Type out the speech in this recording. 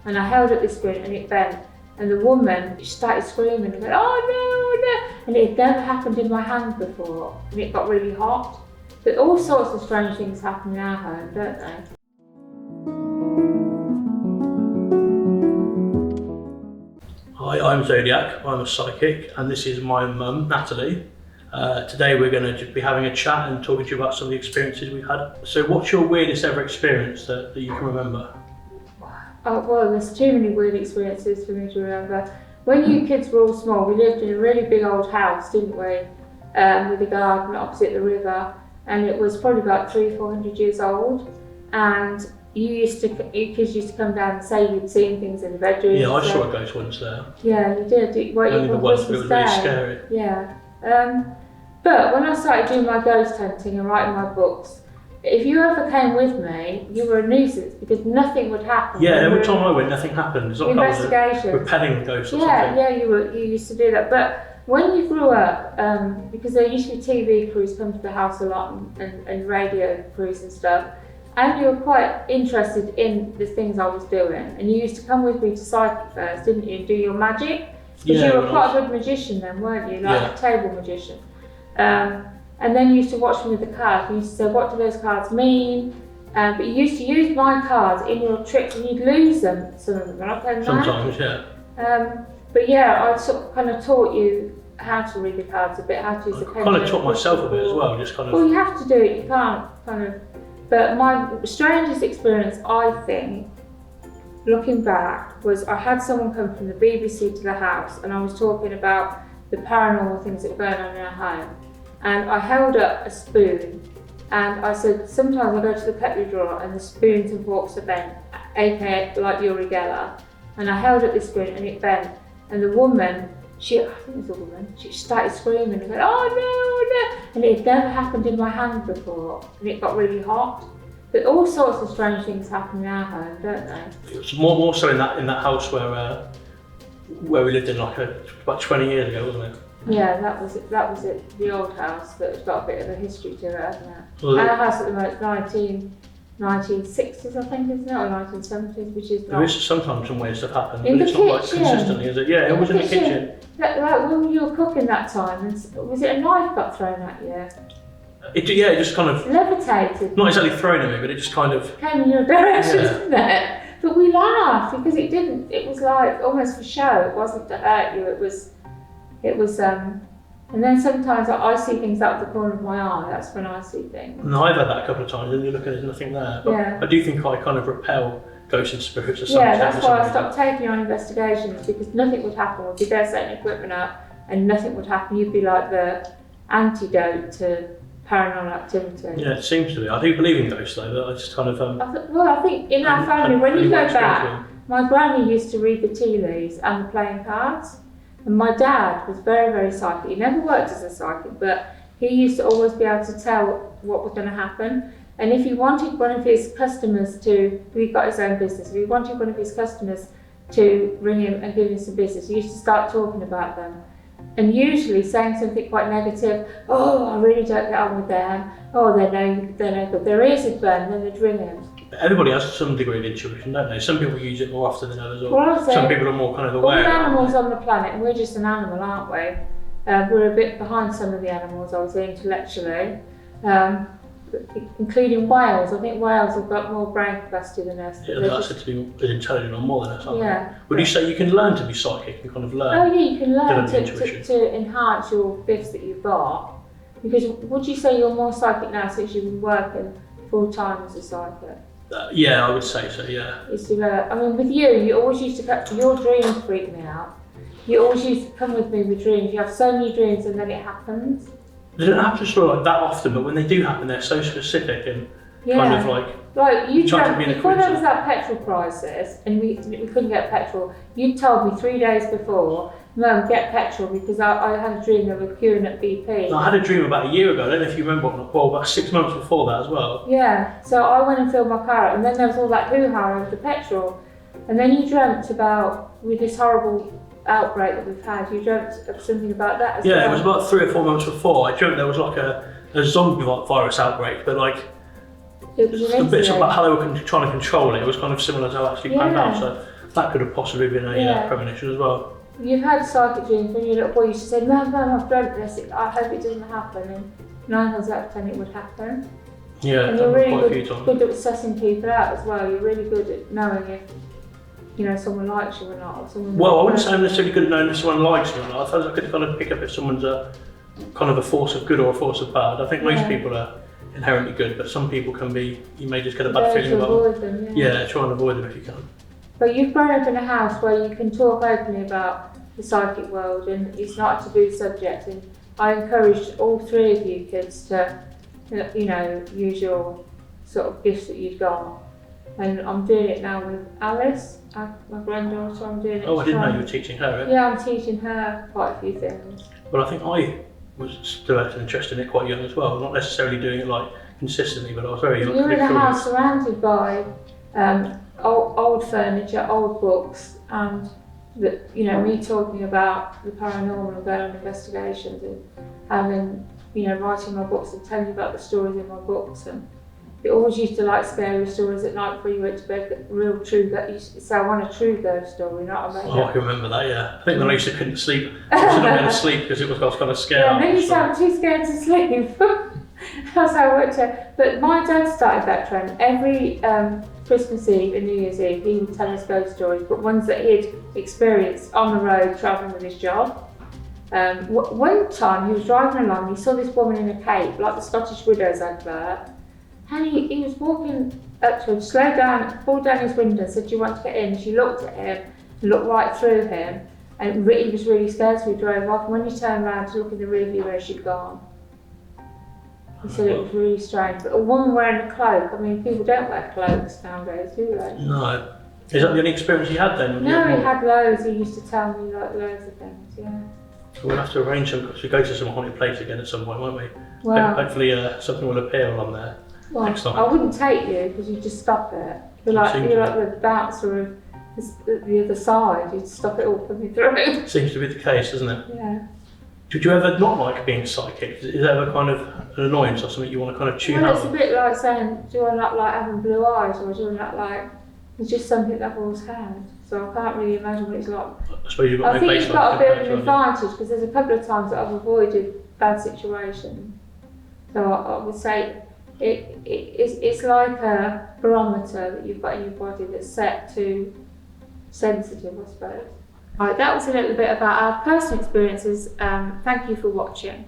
and I held up this spoon and it bent. And the woman, she started screaming and went, oh no, no. And it had never happened in my hand before. And it got really hot. But all sorts of strange things happen in our home, don't they? Hi, I'm Zodiac, I'm a psychic, and this is my mum, Natalie. Today we're going to be having a chat and talking to you about some of the experiences we've had. So what's your weirdest ever experience that you can remember? Oh, well, there's too many weird experiences for me to remember. When you kids were all small, we lived in a really big old house, didn't we? With a garden opposite the river, and it was probably about 300-400 years old. And you kids used to come down and say you'd seen things in the bedroom. Yeah, I saw a ghost once there. Yeah, you did. Only the once, but it was really scary. Yeah. But when I started doing my ghost hunting and writing my books, if you ever came with me, you were a nuisance because nothing would happen. Yeah, every time I went, nothing happened. It's like investigation. Repelling ghosts or something. Yeah, you used to do that. But when you grew up, because there used to be TV crews come to the house a lot and radio crews and stuff, and you were quite interested in the things I was doing, and you used to come with me to psychic fairs, didn't you, and do your magic? Because you were quite a good magician then, weren't you? Like a table magician. And then you used to watch me with the cards. You used to say, what do those cards mean? But you used to use my cards in your tricks and you'd lose them, some of them. Sometimes, yeah. But yeah, I sort of kind of taught you how to read the cards a bit, how to use the pen. I kind of taught myself a bit as well, just kind of. Well, you have to do it, you can't kind of. But my strangest experience, I think, looking back, was I had someone come from the BBC to the house and I was talking about the paranormal things that were going on in our home. And I held up a spoon and I said, sometimes I go to the cutlery drawer and the spoons and forks are bent, aka like Uri Geller. And I held up this spoon and it bent. And the woman, I think it was a woman, she started screaming and went, oh no, no. And it had never happened in my hand before. And it got really hot. But all sorts of strange things happen in our home, don't they? It was more so in that house where we lived in about 20 years ago, wasn't it? Yeah, that was it. The old house that's got a bit of a history to it, hasn't it? Well, our house at the moment is 1960s, I think, isn't it, or 1970s, which is. There is sometimes some weird stuff happens, but it's not like consistently, is it? Yeah, it was in the kitchen. Like when you were cooking that time, was it a knife got thrown at you? It just kind of levitated. Not exactly thrown at me, but it just kind of came in your direction, didn't it? But we laughed because it didn't. It was like almost for show. It wasn't to hurt you. It was. And then sometimes I see things out of the corner of my eye. That's when I see things. No, I've had that a couple of times, and you look and there's nothing there. But yeah. I do think I kind of repel ghosts and spirits or something. Yeah, that's why I stopped taking on investigations because nothing would happen. We'd be there setting equipment up, and nothing would happen. You'd be like the antidote to paranormal activity. Yeah, it seems to be. I do believe in ghosts though, but I just kind of. I think in our family, when you go back, my granny used to read the tea leaves and the playing cards. And my dad was very, very psychic. He never worked as a psychic, but he used to always be able to tell what was going to happen. And if he wanted one of his customers he got his own business, if he wanted one of his customers to ring him and give him some business, he used to start talking about them. And usually saying something quite negative, oh, I really don't get on with them, oh, they're no good, their ears would burn, then they'd ring him. Everybody has some degree of intuition, don't they? Some people use it more often than others, or well, some people are more kind of aware. All the animals on the planet, and we're just an animal, aren't we? We're a bit behind some of the animals, I would say, intellectually, including whales. I think whales have got more brain capacity than us. Yeah, they're said to be as intelligent or more than us, aren't they? Would you say you can learn to be psychic and kind of learn? Oh yeah, you can learn to enhance your gifts that you've got. Because would you say you're more psychic now since you've been working full time as a psychic? Yeah, I would say so, yeah. I mean, with you always used to come, your dreams freak me out. You always used to come with me with dreams. You have so many dreams and then it happens. They don't happen sort of like that often, but when they do happen, they're so specific and kind of like. Like you told me before there was that petrol crisis and we couldn't get petrol. You told me 3 days before, Mum, get petrol because I had a dream that we were queuing at BP. I had a dream about a year ago. I don't know if you remember. Well, about 6 months before that as well. Yeah. So I went and filled my car up, and then there was all that hoo-ha over the petrol, and then you dreamt about with this horrible outbreak that we've had. You dreamt of something about that as well. Yeah, it was about 3 or 4 months before. I dreamt there was like a zombie virus outbreak, but like. It was a bit about how they were trying to control it. It was kind of similar to how it actually panned out. So That could have possibly been a premonition as well. You've had psychic dreams when you're a little boy. You used to say, "Mum, I've dreamt this. I hope it doesn't happen." And 9 times out of 10, it would happen. Yeah, and you're really quite a few times. good at sussing people out as well. You're really good at knowing if someone likes you or not. Or someone I wouldn't say I'm necessarily good at knowing if someone likes me or not. I thought I could kind of pick up if someone's a kind of a force of good or a force of bad. I think most people are inherently good, but some people can be. You may just get a bad feeling about them. Yeah, try and avoid them if you can. But you've grown up in a house where you can talk openly about the psychic world, and it's not a taboo subject. And I encouraged all 3 of you kids to, use your sort of gifts that you've got. And I'm doing it now with Alice, my granddaughter. I'm doing it. Oh, I didn't know you were teaching her. Right? Yeah, I'm teaching her quite a few things. Well, I think I was developed an interest in it quite young as well. Not necessarily doing it like consistently, but I was very young. You're in a house surrounded by old furniture, old books, and me talking about the paranormal and going on investigations and having, writing my books and telling you about the stories in my books. And it always used to like scary stories at night before you went to bed, real true, that you say, I want a true ghost story, not a made I can remember that, yeah. I think when I used to couldn't sleep, I was not going to sleep because I was kind of scared. Yeah, then you sound too scared to sleep. That's how it worked. But my dad started that trend. Every Christmas Eve and New Year's Eve, he would tell us ghost stories, but ones that he'd experienced on the road travelling with his job. One time he was driving along, he saw this woman in a cape, like the Scottish Widows advert, and he was walking up to her, slowed down, pulled down his window and said, "Do you want to get in?" She looked at him, looked right through him, and he was really scared, so he drove off. And when he turned around to look in the rearview mirror, she'd gone. He said it was really strange. But a woman wearing a cloak, I mean, people don't wear cloaks nowadays, do they? No. Is that the only experience you had then? No, he had loads. He used to tell me like loads of things, yeah. We'll have to arrange some, because we go to some haunted place again at some point, won't we? Well, hopefully something will appear on there next time. I wouldn't take you because you'd just stop it. You're like the bouncer of the other side. You'd stop it all coming through. Seems to be the case, doesn't it? Yeah. Did you ever not like being psychic? Is that ever kind of an annoyance or something you want to kind of tune out? Well, it's a bit like saying, do I not like having blue eyes, or do I not like... It's just something that I've always had. So I can't really imagine what it's like. I suppose you've got I think you've got a bit of an advantage because there's a couple of times that I've avoided bad situations. So I would say it's like a barometer that you've got in your body that's set to sensitive, I suppose. Right, that was a little bit about our personal experiences. Thank you for watching.